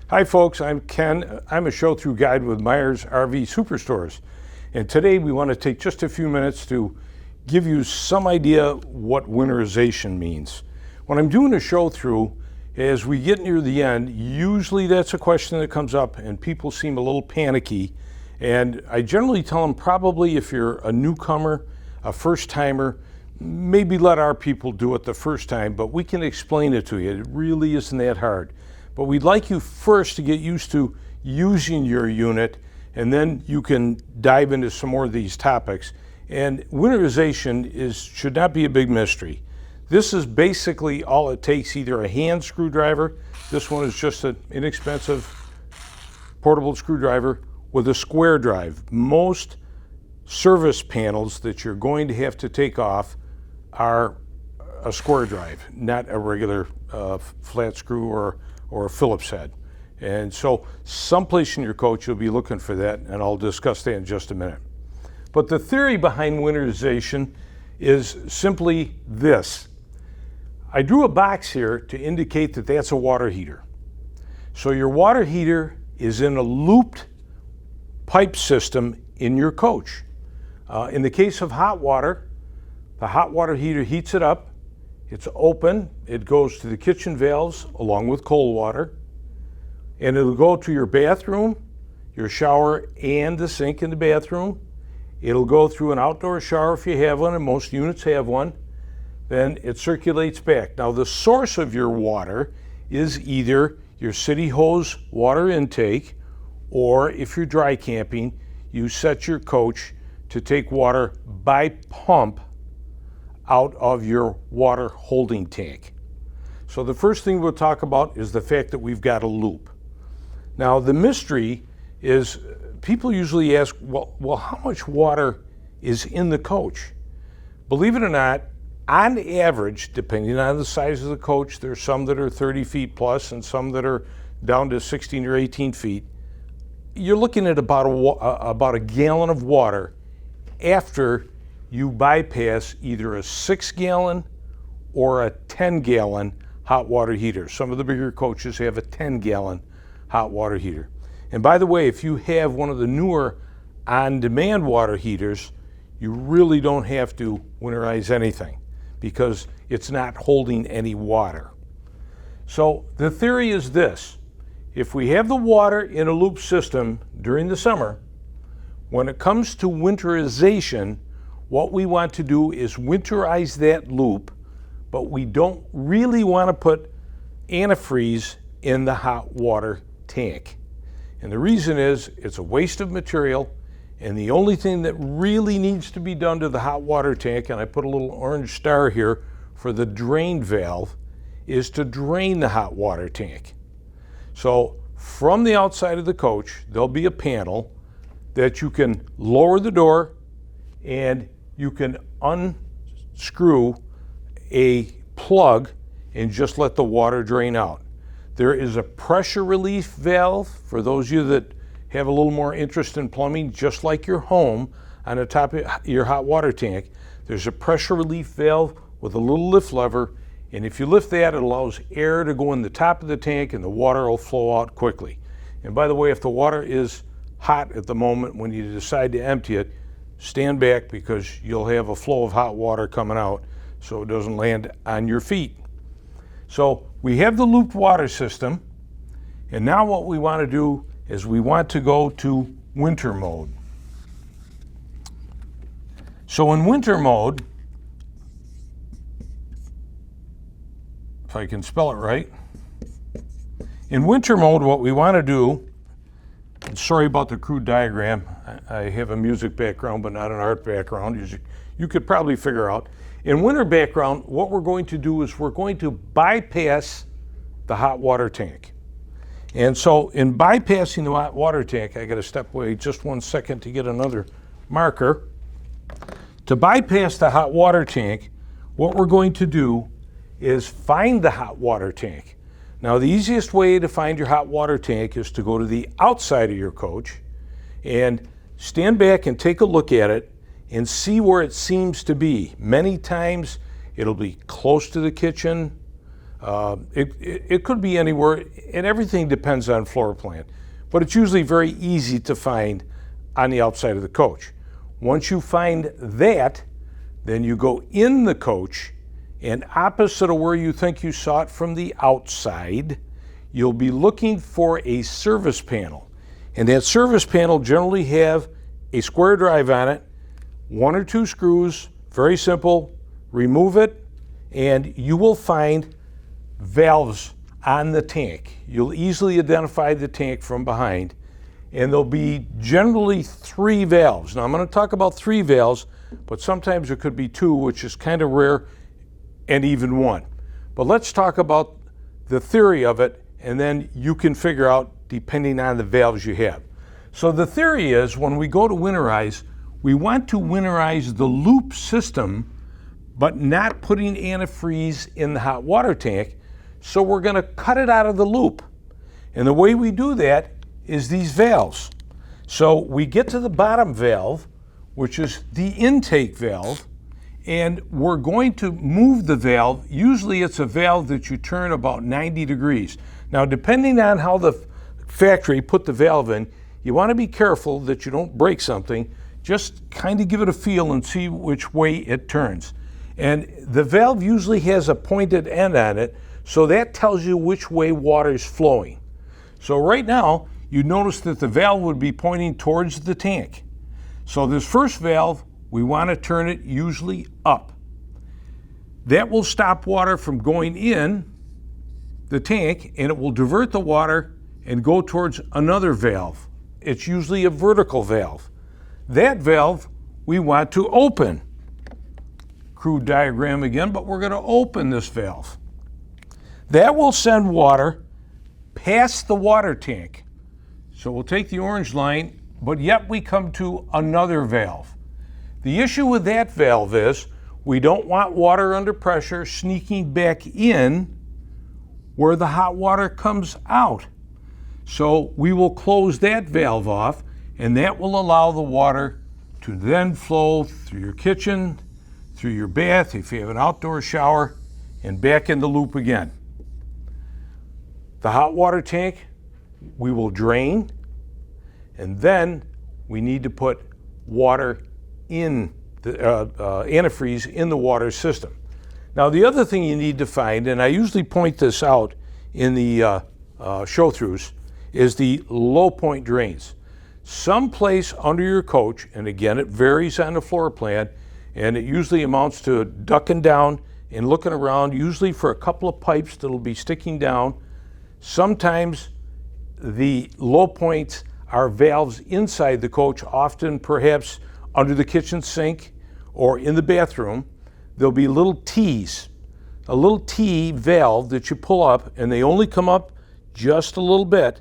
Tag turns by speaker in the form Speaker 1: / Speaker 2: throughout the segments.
Speaker 1: Hi folks, I'm Ken. I'm a show-through guide with Meyers RV Superstores. And today we want to take just a few minutes to give you some idea what winterization means. When I'm doing a show-through, as we get near the end, usually that's a question that comes up and people seem a little panicky. And I generally tell them probably if you're a newcomer, a first-timer, maybe let our people do it the first time, but we can explain it to you. It really isn't that hard. But we'd like you first to get used to using your unit, and then you can dive into some more of these topics. And winterization should not be a big mystery. This is basically all it takes, either a hand screwdriver, this one is just an inexpensive portable screwdriver, with a square drive. Most service panels that you're going to have to take off are a square drive, not a regular flat screw or a Phillips head. And so someplace in your coach you'll be looking for that, and I'll discuss that in just a minute. But the theory behind winterization is simply this. I drew a box here to indicate that that's a water heater. So your water heater is in a looped pipe system in your coach. In the case of hot water, the hot water heater heats it up. It's open, it goes to the kitchen valves along with cold water, and it'll go to your bathroom, your shower, and the sink in the bathroom. It'll go through an outdoor shower if you have one, and most units have one. Then it circulates back. Now the source of your water is either your city hose water intake, or if you're dry camping, you set your coach to take water by pump out of your water holding tank. So the first thing we'll talk about is the fact that we've got a loop. Now the mystery is people usually ask, well, how much water is in the coach? Believe it or not, on average, depending on the size of the coach, there's some that are 30 feet plus and some that are down to 16 or 18 feet. You're looking at about a gallon of water after you bypass either a 6-gallon or a 10-gallon hot water heater. Some of the bigger coaches have a 10-gallon hot water heater. And by the way, if you have one of the newer on-demand water heaters, you really don't have to winterize anything because it's not holding any water. So the theory is this: if we have the water in a loop system during the summer, when it comes to winterization, what we want to do is winterize that loop, but we don't really want to put antifreeze in the hot water tank. And the reason is it's a waste of material, and the only thing that really needs to be done to the hot water tank, and I put a little orange star here for the drain valve, is to drain the hot water tank. So from the outside of the coach, there'll be a panel that you can lower the door and you can unscrew a plug and just let the water drain out. There is a pressure relief valve for those of you that have a little more interest in plumbing, just like your home on the top of your hot water tank. There's a pressure relief valve with a little lift lever, and if you lift that, it allows air to go in the top of the tank and the water will flow out quickly. And by the way, if the water is hot at the moment when you decide to empty it, stand back because you'll have a flow of hot water coming out so it doesn't land on your feet. So we have the looped water system, and now what we want to do is we want to go to winter mode. So in winter mode, if I can spell it right, in winter mode what we want to do, and sorry about the crude diagram, I have a music background but not an art background, as you could probably figure out. In winter background, what we're going to do is we're going to bypass the hot water tank. And so in bypassing the hot water tank, I got to step away just 1 second to get another marker. To bypass the hot water tank, what we're going to do is find the hot water tank. Now the easiest way to find your hot water tank is to go to the outside of your coach and stand back and take a look at it and see where it seems to be. Many times it'll be close to the kitchen, It could be anywhere, and everything depends on floor plan. But it's usually very easy to find on the outside of the coach. Once you find that, then you go in the coach, and opposite of where you think you saw it from the outside, you'll be looking for a service panel. And that service panel generally have a square drive on it, 1 or 2 screws, very simple. Remove it, and you will find valves on the tank. You'll easily identify the tank from behind, and there'll be generally 3 valves. Now I'm going to talk about 3 valves, but sometimes there could be 2, which is kind of rare, and even 1. But let's talk about the theory of it, and then you can figure out depending on the valves you have. So the theory is when we go to winterize, we want to winterize the loop system, but not putting antifreeze in the hot water tank. So we're going to cut it out of the loop. And the way we do that is these valves. So we get to the bottom valve, which is the intake valve, and we're going to move the valve. Usually it's a valve that you turn about 90 degrees. Now, depending on how the factory put the valve in, you want to be careful that you don't break something. Just kind of give it a feel and see which way it turns. And the valve usually has a pointed end on it, so that tells you which way water is flowing. So right now, you notice that the valve would be pointing towards the tank. So this first valve, we want to turn it usually up. That will stop water from going in the tank, and it will divert the water and go towards another valve. It's usually a vertical valve. That valve we want to open. Crude diagram again, but we're going to open this valve. That will send water past the water tank. So we'll take the orange line, but yet we come to another valve. The issue with that valve is we don't want water under pressure sneaking back in where the hot water comes out. So we will close that valve off, and that will allow the water to then flow through your kitchen, through your bath, if you have an outdoor shower, and back in the loop again. The hot water tank, we will drain, and then we need to put water in the antifreeze in the water system. Now, the other thing you need to find, and I usually point this out in the show-throughs, is the low point drains. Someplace under your coach, and again, it varies on the floor plan, and it usually amounts to ducking down and looking around, usually for a couple of pipes that'll be sticking down. Sometimes the low points are valves inside the coach, often perhaps under the kitchen sink or in the bathroom. There'll be little T's, a little T valve that you pull up, and they only come up just a little bit.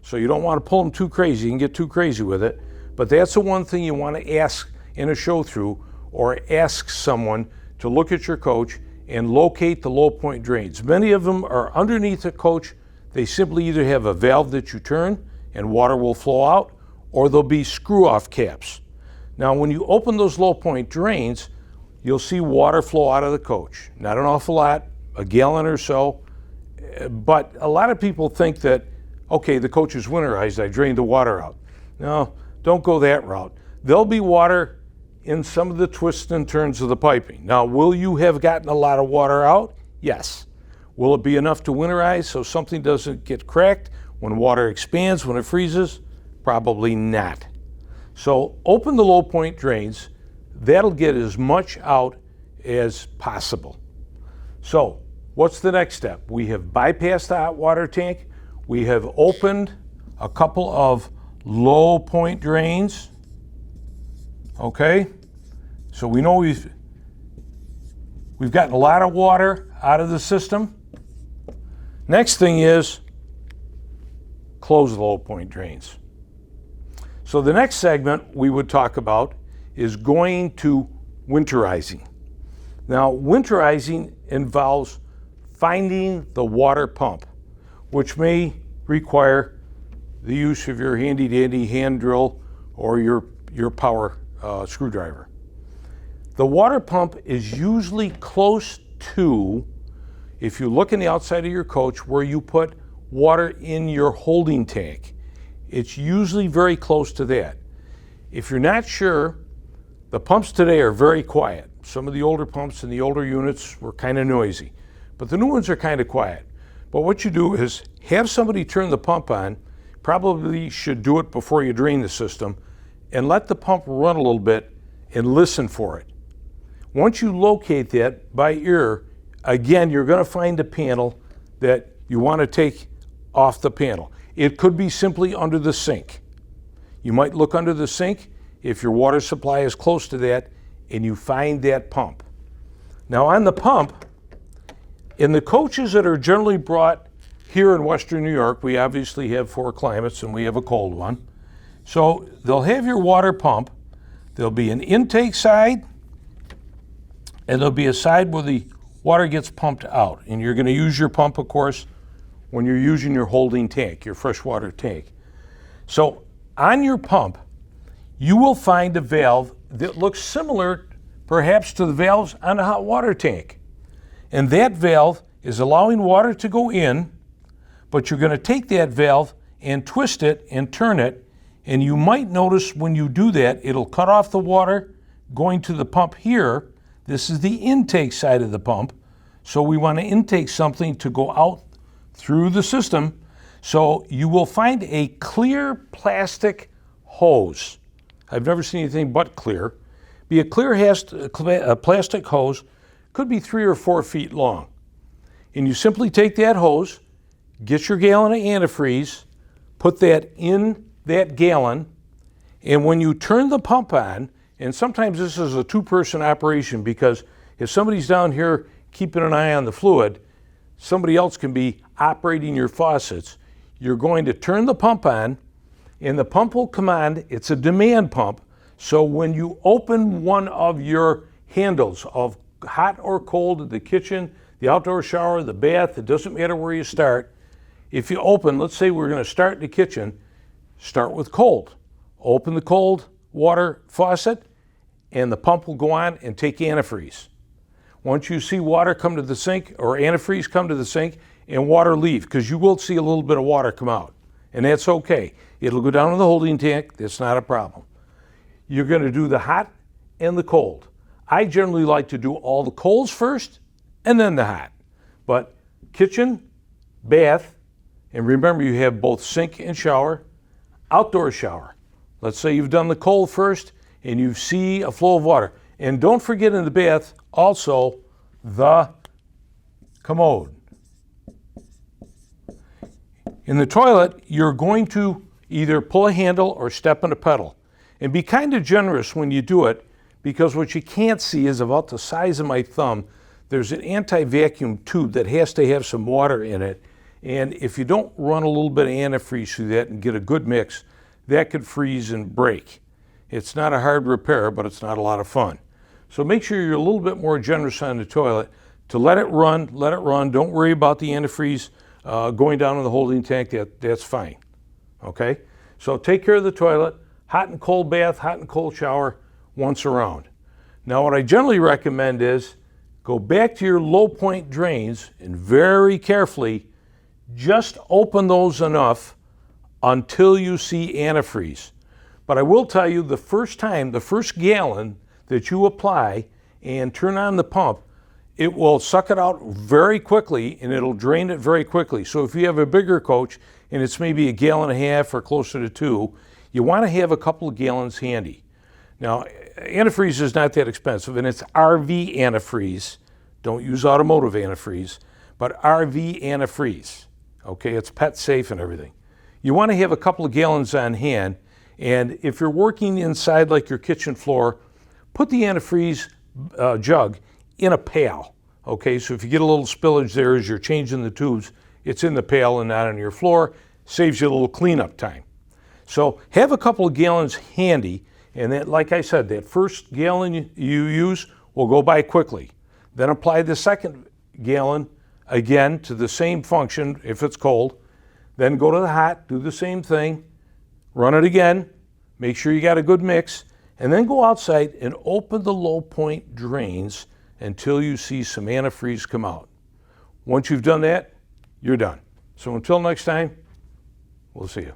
Speaker 1: So you don't want to pull them too crazy. You can get too crazy with it. But that's the one thing you want to ask in a show-through, or ask someone to look at your coach and locate the low point drains. Many of them are underneath the coach. They simply either have a valve that you turn and water will flow out, or there'll be screw-off caps. Now, when you open those low point drains, you'll see water flow out of the coach. Not an awful lot, a gallon or so, but a lot of people think that, okay, the coach is winterized, I drained the water out. No, don't go that route. There'll be water in some of the twists and turns of the piping. Now, will you have gotten a lot of water out? Yes. Will it be enough to winterize so something doesn't get cracked when water expands, when it freezes? Probably not. So open the low point drains. That'll get as much out as possible. So what's the next step? We have bypassed the hot water tank. We have opened a couple of low point drains. Okay, so we know we've gotten a lot of water out of the system. Next thing is close the low point drains. So the next segment we would talk about is going to winterizing. Now, winterizing involves finding the water pump, which may require the use of your handy-dandy hand drill or your power screwdriver. The water pump is usually close to if you look in the outside of your coach where you put water in your holding tank, it's usually very close to that. If you're not sure, the pumps today are very quiet. Some of the older pumps in the older units were kind of noisy, but the new ones are kind of quiet. But what you do is have somebody turn the pump on, probably should do it before you drain the system, and let the pump run a little bit and listen for it. Once you locate that by ear, again, you're going to find a panel that you want to take off the panel. It could be simply under the sink. You might look under the sink if your water supply is close to that and you find that pump. Now on the pump, in the coaches that are generally brought here in Western New York, we obviously have 4 climates and we have a cold one. So they'll have your water pump. There'll be an intake side and there'll be a side where the water gets pumped out. And you're going to use your pump, of course, when you're using your holding tank, your freshwater tank. So on your pump, you will find a valve that looks similar perhaps to the valves on a hot water tank. And that valve is allowing water to go in, but you're going to take that valve and twist it and turn it, and you might notice when you do that, it'll cut off the water going to the pump here. This is the intake side of the pump, so we want to intake something to go out through the system. So you will find a clear plastic hose. I've never seen anything but clear. Be a clear plastic hose, could be 3 or 4 feet long. And you simply take that hose, get your gallon of antifreeze, put that in that gallon, and when you turn the pump on, and sometimes this is a 2-person operation because if somebody's down here keeping an eye on the fluid, somebody else can be operating your faucets. You're going to turn the pump on, and the pump will come on. It's a demand pump, so when you open one of your handles of hot or cold, the kitchen, the outdoor shower, the bath, it doesn't matter where you start. If you open, let's say we're going to start in the kitchen, start with cold. Open the cold water faucet, and the pump will go on and take antifreeze. Once you see water come to the sink, or antifreeze come to the sink, and water leave, because you will see a little bit of water come out, and that's okay. It'll go down in the holding tank, that's not a problem. You're going to do the hot and the cold. I generally like to do all the colds first, and then the hot. But kitchen, bath, and remember you have both sink and shower, outdoor shower. Let's say you've done the cold first, and you see a flow of water. And don't forget in the bath, also the commode. In the toilet, you're going to either pull a handle or step on a pedal. And be kind of generous when you do it, because what you can't see is about the size of my thumb. There's an anti-vacuum tube that has to have some water in it. And if you don't run a little bit of antifreeze through that and get a good mix, that could freeze and break. It's not a hard repair, but it's not a lot of fun. So make sure you're a little bit more generous on the toilet to let it run, let it run. Don't worry about the antifreeze going down in the holding tank. That's fine, okay? So take care of the toilet, hot and cold bath, hot and cold shower once around. Now what I generally recommend is go back to your low point drains and very carefully just open those enough until you see antifreeze. But I will tell you, the first gallon that you apply and turn on the pump, it will suck it out very quickly and it'll drain it very quickly. So if you have a bigger coach and it's maybe 1.5 gallons or closer to 2, you want to have a couple of gallons handy. Now, antifreeze is not that expensive, and it's RV antifreeze. Don't use automotive antifreeze, but RV antifreeze. Okay, it's pet safe and everything. You want to have a couple of gallons on hand, and if you're working inside like your kitchen floor, put the antifreeze jug in a pail. Okay, so if you get a little spillage there as you're changing the tubes, it's in the pail and not on your floor. Saves you a little cleanup time. So have a couple of gallons handy, and then, like I said, that first gallon you use will go by quickly. Then apply the second gallon again to the same function if it's cold. Then go to the hot, do the same thing, run it again, make sure you got a good mix, and then go outside and open the low point drains until you see some antifreeze come out. Once you've done that, you're done. So until next time, we'll see you.